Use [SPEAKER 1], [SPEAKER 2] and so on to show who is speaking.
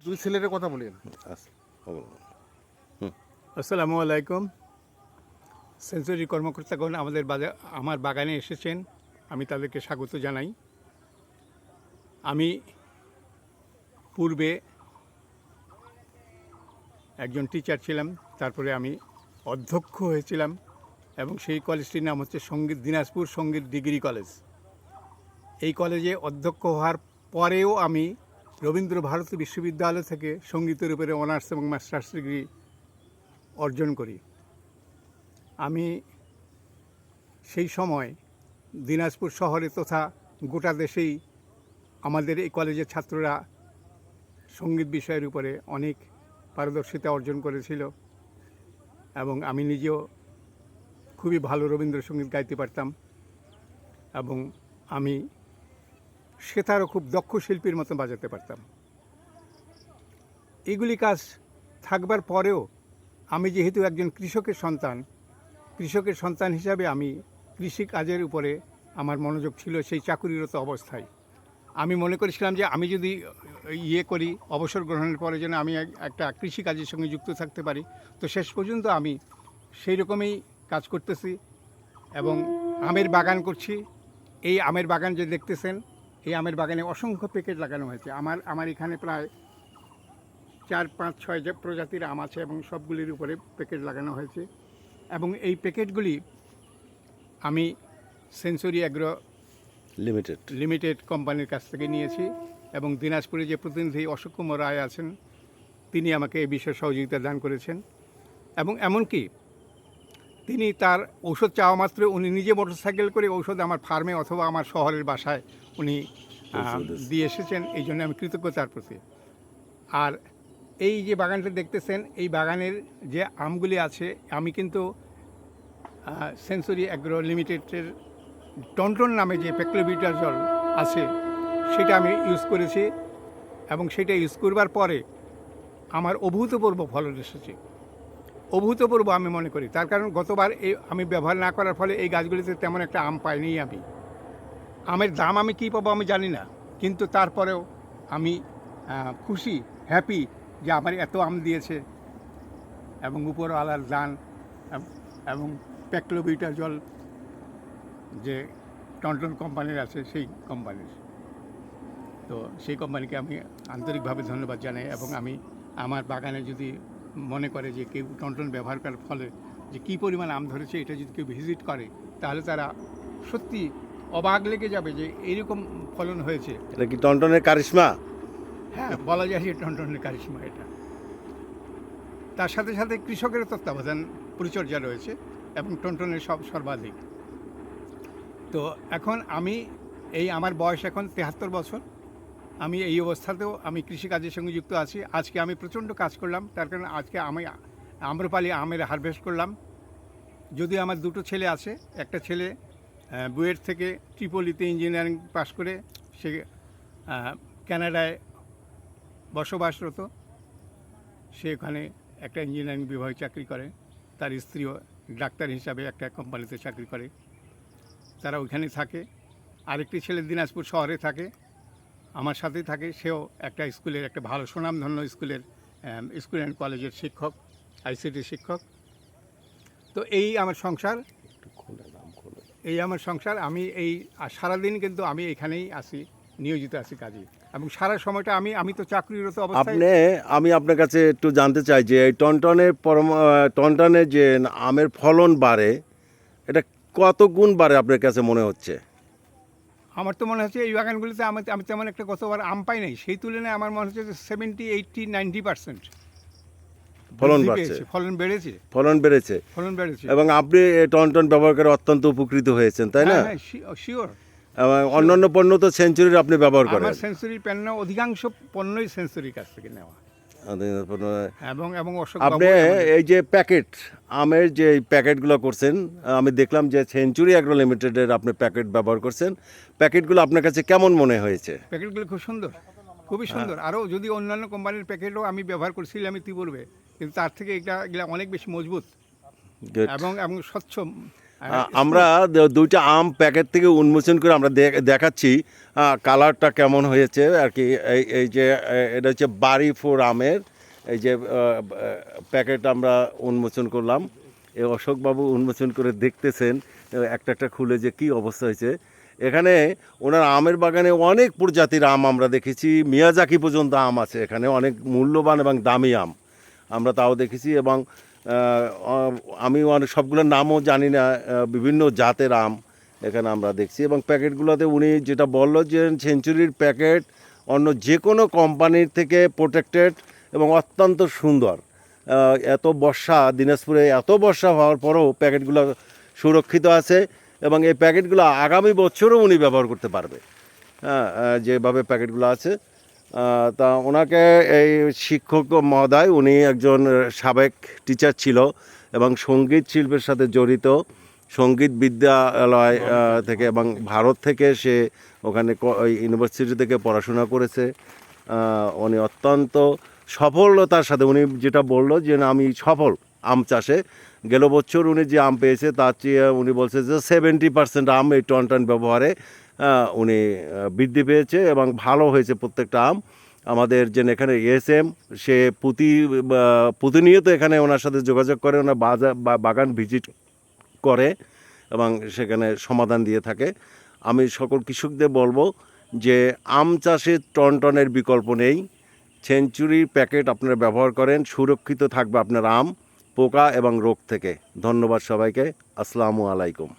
[SPEAKER 1] দুই ছেলের কথা বলেন।
[SPEAKER 2] আসসালামু আলাইকুম। সেঞ্চুরি কর্মকর্তাগণ আমার বাগানে এসেছেন, আমি তাদেরকে স্বাগত জানাই। আমি পূর্বে একজন টিচার ছিলাম, তারপরে আমি অধ্যক্ষ হয়েছিলাম এবং সেই কলেজটির নাম হচ্ছে দিনাজপুর সঙ্গীত ডিগ্রি কলেজ। এই কলেজে অধ্যক্ষ হওয়ার পরেও আমি রবীন্দ্র ভারতী বিশ্ববিদ্যালয় থেকে সঙ্গীতের উপরে অনার্স এবং মাস্টার্স ডিগ্রি অর্জন করি। আমি সেই সময় দিনাজপুর শহরে তথা গোটা দেশেই আমাদের এই কলেজের ছাত্ররা সঙ্গীত বিষয়ের উপরে অনেক পারদর্শিতা অর্জন করেছিল এবং আমি নিজেও খুবই ভালো রবীন্দ্রসঙ্গীত গাইতে পারতাম এবং আমি সেতারও খুব দক্ষ শিল্পীর মতো বাজাতে পারতাম। এগুলি কাজ থাকবার পরেও আমি যেহেতু একজন কৃষকের সন্তান হিসাবে আমি কৃষিকাজের উপরে আমার মনোযোগ ছিল সেই চাকুরিরত অবস্থায়। আমি মনে করেছিলাম যে আমি যদি করি অবসর গ্রহণের পরে যেন আমি একটা কৃষিকাজের সঙ্গে যুক্ত থাকতে পারি। তো শেষ পর্যন্ত আমি সেই রকমই কাজ করতেছি এবং আমের বাগান করছি। এই আমের বাগান যে দেখতেছেন, এই আমের বাগানে অসংখ্য প্যাকেট লাগানো হয়েছে। আমার এখানে প্রায় 4, 5, 6 প্রজাতির আম আছে এবং সবগুলির উপরে প্যাকেট লাগানো হয়েছে এবং এই প্যাকেটগুলি আমি সেঞ্চুরি অ্যাগ্রো লিমিটেড কোম্পানির কাছ থেকে নিয়েছি এবং দিনাজপুরে যে প্রতিনিধি অশোক কুমার রায় আছেন তিনি আমাকে এই বিষয়ে সহযোগিতা দান করেছেন এবং এমনকি তিনি তার ঔষধ চাওয়া মাত্র উনি নিজে মোটরসাইকেল করে ঔষধ আমার ফার্মে অথবা আমার শহরের বাসায় উনি দিয়ে এসেছেন। এই জন্য আমি কৃতজ্ঞ তার প্রতি। আর এই যে বাগানটা দেখতেছেন, এই বাগানের যে আমগুলি আছে আমি কিন্তু সেঞ্চুরি অ্যাগ্রো লিমিটেডের টনটন নামে যে পেক্লোবিটাজল আছে সেটা আমি ইউজ করেছি এবং সেটা ইউজ করবার পরে আমার অভূতপূর্ব ফলন এসেছে। অভূতপূর্ব আমি মনে করি, তার কারণ গতবার আমি ব্যবহার না করার ফলে এই গাছগুলিতে তেমন একটা আম পাইনি। আমি আমের দাম আমি কী পাবো আমি জানি না, কিন্তু তারপরেও আমি খুশি, হ্যাপি যে আমার এত আম দিয়েছে এবং উপরওয়ালার দান এবং পেক্লোবিটাজল যে টনটন কোম্পানির আছে সেই কোম্পানির, তো সেই কোম্পানিকে আমি আন্তরিকভাবে ধন্যবাদ জানাই এবং আমি আমার বাগানে যদি মনে করে যে কেউ টনটন ব্যবহার করার ফলে যে কী পরিমাণ আম ধরেছে এটা যদি কেউ ভিজিট করে তাহলে তারা সত্যি অবাক লেগে যাবে যে এইরকম ফলন হয়েছে।
[SPEAKER 3] এটা কি টনটনের কারিশমা?
[SPEAKER 2] হ্যাঁ, বলা যায় যে টনটনের কারিশমা এটা। তার সাথে সাথে কৃষকের তত্ত্বাবধান পরিচর্যা রয়েছে এবং টনটনের সর্বাধিক। তো এখন আমি আমার বয়স এখন 73 বছর। আমি এই অবস্থাতেও আমি কৃষিকাজের সঙ্গে যুক্ত আছি। আজকে আমি প্রচণ্ড কাজ করলাম, তার কারণ আজকে আমি আম্রপালি আমের হারভেস্ট করলাম। যদিও আমার দুটো ছেলে আছে, একটা ছেলে বুয়েট থেকে ট্রিপলিতে ইঞ্জিনিয়ারিং পাশ করে সে কানাডায় বসবাসরত, সে ওখানে একটা ইঞ্জিনিয়ারিং বিভাগে চাকরি করে। তার স্ত্রীও ডাক্তার হিসাবে একটা কোম্পানিতে চাকরি করে, তারা ওইখানে থাকে। আরেকটি ছেলে দিনাজপুর শহরে থাকে, আমার সাথেই থাকে। সেও একটা স্কুলের, একটা ভালো সুনামধন্য স্কুলের স্কুল অ্যান্ড কলেজের শিক্ষক, ICT শিক্ষক। তো এই আমার সংসার, আমি সারাদিন কিন্তু আমি এখানেই আসি, নিয়োজিত আছি কাজে এবং সারা সময়টা আমি তো চাকরিরত অবস্থায়।
[SPEAKER 3] আমি আপনার কাছে একটু জানতে চাই যে এই টনটনে যে আমের ফলন বাড়ে, এটা কত গুণ বাড়ে আপনার কাছে মনে হচ্ছে?
[SPEAKER 2] আমার তো মনে হচ্ছে এই বাগানগুলিতে আমি তেমন একটা গতবার আম পাই নাই, সেই তুলনায় আমার মনে হচ্ছে যে 70, 80, 90% ফলন বেড়েছে এবং আপনি টনটন ব্যবহার করে অত্যন্ত উপকৃত হয়েছেন, তাই না? হ্যাঁ, শিওর।
[SPEAKER 3] এবং অন্যান্য পণ্য তো সেঞ্চুরির আপনি ব্যবহার করেন।
[SPEAKER 2] আমার সেঞ্চুরির পণ্য, অধিকাংশ পণ্যই সেঞ্চুরির কাছ থেকে নেওয়া এবং
[SPEAKER 3] আপনি এই যে আমের যে প্যাকেটগুলো করছেন, আমি দেখলাম যে সেঞ্চুরি অ্যাগ্রো লিমিটেডের আপনি প্যাকেট ব্যবহার করছেন। প্যাকেটগুলো আপনার কাছে কেমন মনে হয়েছে?
[SPEAKER 2] প্যাকেটগুলো খুব সুন্দর, খুবই সুন্দর। আরও যদি অন্যান্য কোম্পানির প্যাকেটও আমি ব্যবহার করছিলাম ইতিপূর্বে, কিন্তু তার থেকে এগুলা অনেক বেশি মজবুত এবং স্বচ্ছ
[SPEAKER 3] আমরা দুইটা আম প্যাকেট থেকে উন্মোচন করে আমরা দেখাচ্ছি কালারটা কেমন হয়েছে আর কি। এই যে এটা হচ্ছে বাড়িপুর আমের এই যে প্যাকেট আমরা উন্মোচন করলাম। এই অশোকবাবু উন্মোচন করে দেখতেছেন একটা একটা খুলে যে কী অবস্থা হয়েছে। এখানে ওনার আমের বাগানে অনেক প্রজাতির আম আমরা দেখেছি, মিয়াজাকি পর্যন্ত আম আছে এখানে, অনেক মূল্যবান এবং দামি আম আমরা তাও দেখেছি। এবং আমি অনেক সবগুলোর নামও জানি না, বিভিন্ন জাতের আম এখানে আমরা দেখছি। এবং প্যাকেটগুলোতে উনি যেটা বললো যে সেঞ্চুরির প্যাকেট অন্য যে কোনো কোম্পানির থেকে প্রোটেক্টেড এবং অত্যন্ত সুন্দর। এত বর্ষা, দিনাজপুরে এত বর্ষা হওয়ার পরেও প্যাকেটগুলো সুরক্ষিত আছে এবং এই প্যাকেটগুলো আগামী বছরও উনি ব্যবহার করতে পারবে। হ্যাঁ, যেভাবে প্যাকেটগুলো আছে। তা ওনাকে এই শিক্ষক মহোদয়, উনি একজন সাবেক টিচার ছিল এবং সঙ্গীত শিল্পের সাথে জড়িত, সঙ্গীত বিদ্যালয় থেকে এবং ভারত থেকে সে ওখানে ইউনিভার্সিটি থেকে পড়াশোনা করেছে। উনি অত্যন্ত সফলতার সাথে, উনি যেটা বললো যে না আমি সফল আম চাষে। গেল বছর উনি যে আম পেয়েছে তার চেয়ে উনি বলছে যে 70% আম এই টন ব্যবহারে উনি বৃদ্ধি পেয়েছে এবং ভালো হয়েছে প্রত্যেকটা আম। আমাদের যে এখানে এসএম সে প্রতিনিয়ত এখানে ওনার সাথে যোগাযোগ করে, ওনার বাগান ভিজিট করে এবং সেখানে সমাধান দিয়ে থাকে। আমি সকল কৃষকদের বলবো যে আম চাষে টনের বিকল্প নেই। সেঞ্চুরির প্যাকেট আপনারা ব্যবহার করেন, সুরক্ষিত থাকবে আপনার আম পোকা এবং রোগ থেকে। ধন্যবাদ সবাইকে। আসসালামু আলাইকুম।